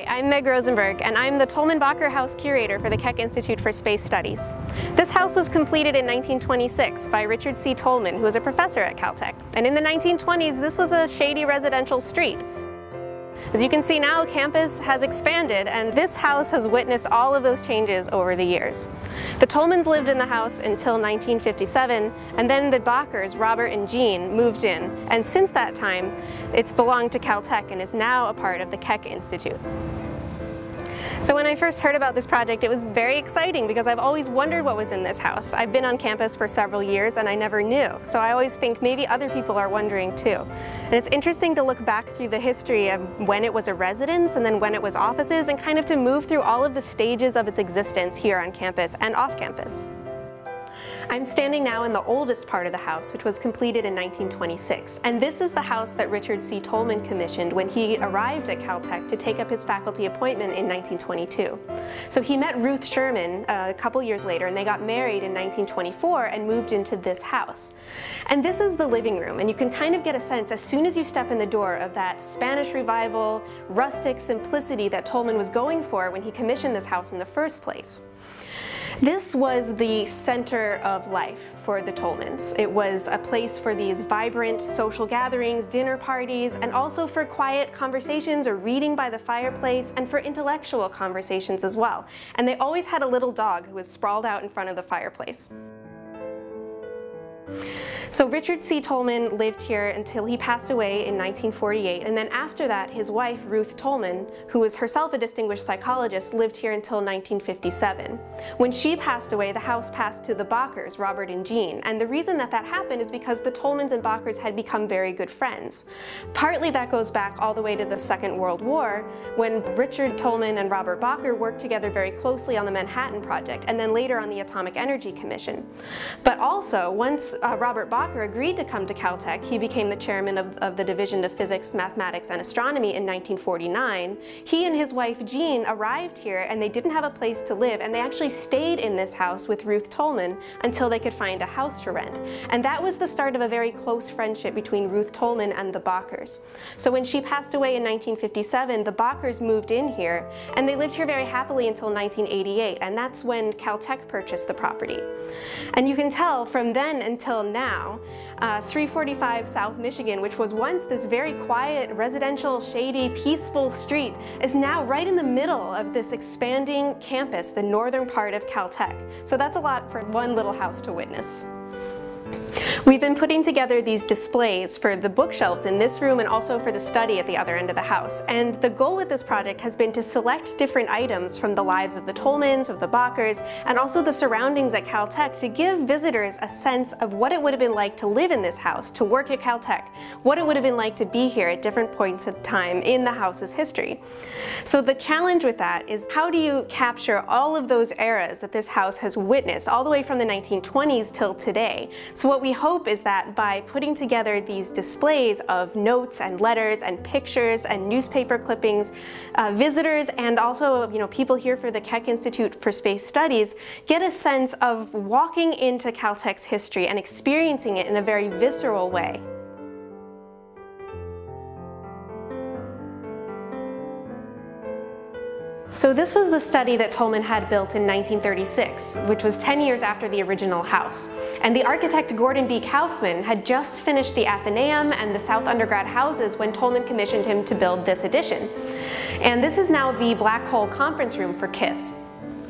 I'm Meg Rosenburg, and I'm the Tolman Bacher House Curator for the Keck Institute for Space Studies. This house was completed in 1926 by Richard C. Tolman, who was a professor at Caltech. And in the 1920s, this was a shady residential street. As you can see now, campus has expanded, and this house has witnessed all of those changes over the years. The Tolmans lived in the house until 1957, and then the Bachers, Robert and Jean, moved in. And since that time, it's belonged to Caltech and is now a part of the Keck Institute. So when I first heard about this project, it was very exciting because I've always wondered what was in this house. I've been on campus for several years and I never knew. So I always think maybe other people are wondering too. And it's interesting to look back through the history of when it was a residence and then when it was offices, and kind of to move through all of the stages of its existence here on campus and off campus. I'm standing now in the oldest part of the house, which was completed in 1926. And this is the house that Richard C. Tolman commissioned when he arrived at Caltech to take up his faculty appointment in 1922. So he met Ruth Sherman a couple years later, and they got married in 1924 and moved into this house. And this is the living room, and you can kind of get a sense as soon as you step in the door of that Spanish Revival, rustic simplicity that Tolman was going for when he commissioned this house in the first place. This was the center of life for the Tolmans. It was a place for these vibrant social gatherings, dinner parties, and also for quiet conversations or reading by the fireplace, and for intellectual conversations as well. And they always had a little dog who was sprawled out in front of the fireplace. So Richard C. Tolman lived here until he passed away in 1948, and then after that his wife Ruth Tolman, who was herself a distinguished psychologist, lived here until 1957. When she passed away, the house passed to the Bachers, Robert and Jean, and the reason that that happened is because the Tolmans and Bachers had become very good friends. Partly that goes back all the way to the Second World War, when Richard Tolman and Robert Bacher worked together very closely on the Manhattan Project, and then later on the Atomic Energy Commission. But also, once Robert Bacher agreed to come to Caltech, he became the chairman of the Division of Physics, Mathematics, and Astronomy in 1949. He and his wife Jean arrived here, and they didn't have a place to live, and they actually stayed in this house with Ruth Tolman until they could find a house to rent. And that was the start of a very close friendship between Ruth Tolman and the Bachers. So when she passed away in 1957, the Bachers moved in here, and they lived here very happily until 1988, and that's when Caltech purchased the property. And you can tell from then until now, 345 South Michigan, which was once this very quiet, residential, shady, peaceful street, is now right in the middle of this expanding campus, the northern part of Caltech. So that's a lot for one little house to witness. We've been putting together these displays for the bookshelves in this room and also for the study at the other end of the house. And the goal with this project has been to select different items from the lives of the Tolmans, of the Bachers, and also the surroundings at Caltech to give visitors a sense of what it would have been like to live in this house, to work at Caltech, what it would have been like to be here at different points of time in the house's history. So the challenge with that is, how do you capture all of those eras that this house has witnessed, all the way from the 1920s till today? So what we hope is that by putting together these displays of notes and letters and pictures and newspaper clippings, visitors and also people here for the Keck Institute for Space Studies get a sense of walking into Caltech's history and experiencing it in a very visceral way. So this was the study that Tolman had built in 1936, which was 10 years after the original house. And the architect Gordon B. Kaufman had just finished the Athenaeum and the South Undergrad houses when Tolman commissioned him to build this addition. And this is now the Black Hole Conference Room for KISS.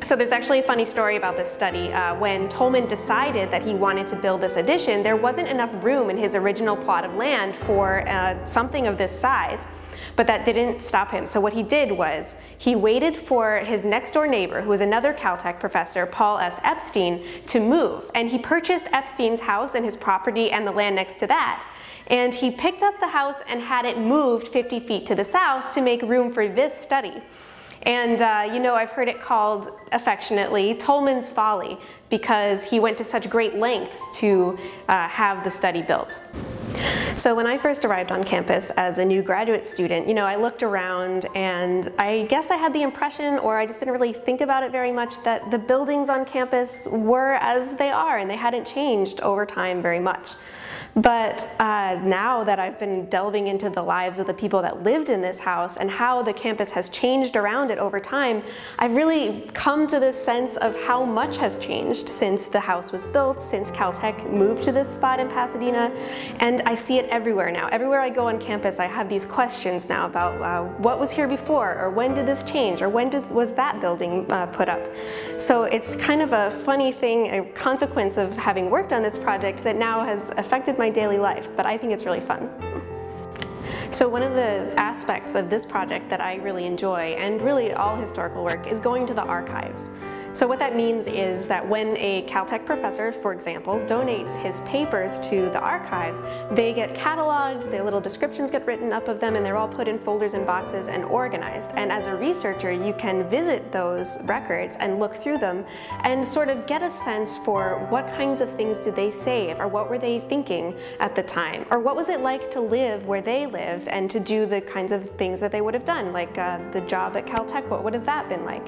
So there's actually a funny story about this study. When Tolman decided that he wanted to build this addition, there wasn't enough room in his original plot of land for something of this size. But that didn't stop him. So what he did was he waited for his next door neighbor, who was another Caltech professor, Paul S. Epstein, to move. And he purchased Epstein's house and his property and the land next to that. And he picked up the house and had it moved 50 feet to the south to make room for this study. And I've heard it called affectionately Tolman's folly, because he went to such great lengths to have the study built. So when I first arrived on campus as a new graduate student, I looked around and I guess I had the impression, or I just didn't really think about it very much, that the buildings on campus were as they are and they hadn't changed over time very much. But now that I've been delving into the lives of the people that lived in this house and how the campus has changed around it over time, I've really come to this sense of how much has changed since the house was built, since Caltech moved to this spot in Pasadena, and I see it everywhere now. Everywhere I go on campus, I have these questions now about what was here before, or when did this change, or when was that building put up. So it's kind of a funny thing, a consequence of having worked on this project that now has affected my daily life, but I think it's really fun. So one of the aspects of this project that I really enjoy, and really all historical work, is going to the archives. So what that means is that when a Caltech professor, for example, donates his papers to the archives, they get cataloged, their little descriptions get written up of them, and they're all put in folders and boxes and organized. And as a researcher, you can visit those records and look through them and sort of get a sense for what kinds of things did they save, or what were they thinking at the time, or what was it like to live where they lived and to do the kinds of things that they would have done, like the job at Caltech, what would have that been like?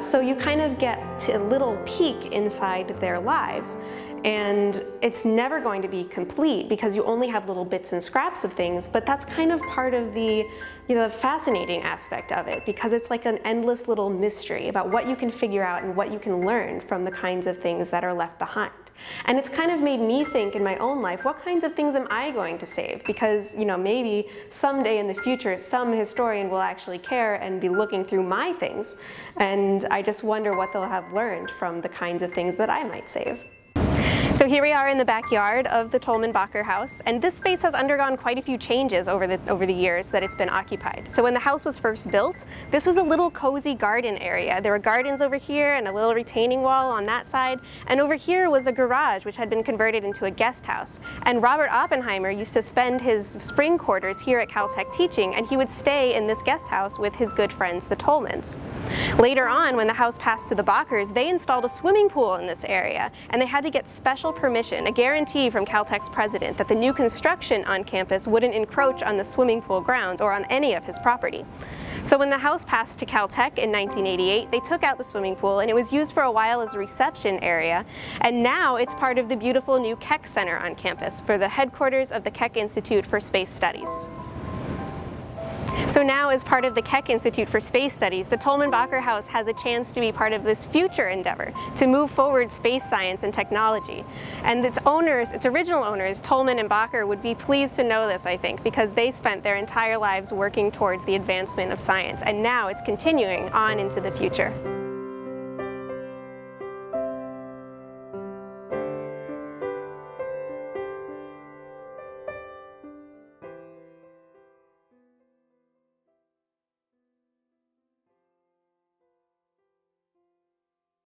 So you kind of get a little peek inside their lives, and it's never going to be complete because you only have little bits and scraps of things, but that's kind of part of the fascinating aspect of it, because it's like an endless little mystery about what you can figure out and what you can learn from the kinds of things that are left behind. And it's kind of made me think in my own life, what kinds of things am I going to save? Because, maybe someday in the future, some historian will actually care and be looking through my things. And I just wonder what they'll have learned from the kinds of things that I might save. So here we are in the backyard of the Tolman Bacher house, and this space has undergone quite a few changes over the years that it's been occupied. So when the house was first built, this was a little cozy garden area. There were gardens over here and a little retaining wall on that side, and over here was a garage which had been converted into a guest house. And Robert Oppenheimer used to spend his spring quarters here at Caltech teaching, and he would stay in this guest house with his good friends, the Tolmans. Later on, when the house passed to the Bachers, they installed a swimming pool in this area, and they had to get special permission, a guarantee from Caltech's president that the new construction on campus wouldn't encroach on the swimming pool grounds or on any of his property. So when the house passed to Caltech in 1988, they took out the swimming pool, and it was used for a while as a reception area, and now it's part of the beautiful new Keck Center on campus for the headquarters of the Keck Institute for Space Studies. So now, as part of the Keck Institute for Space Studies, the Tolman Bacher House has a chance to be part of this future endeavor to move forward space science and technology. And its owners, its original owners, Tolman and Bacher, would be pleased to know this, I think, because they spent their entire lives working towards the advancement of science, and now it's continuing on into the future.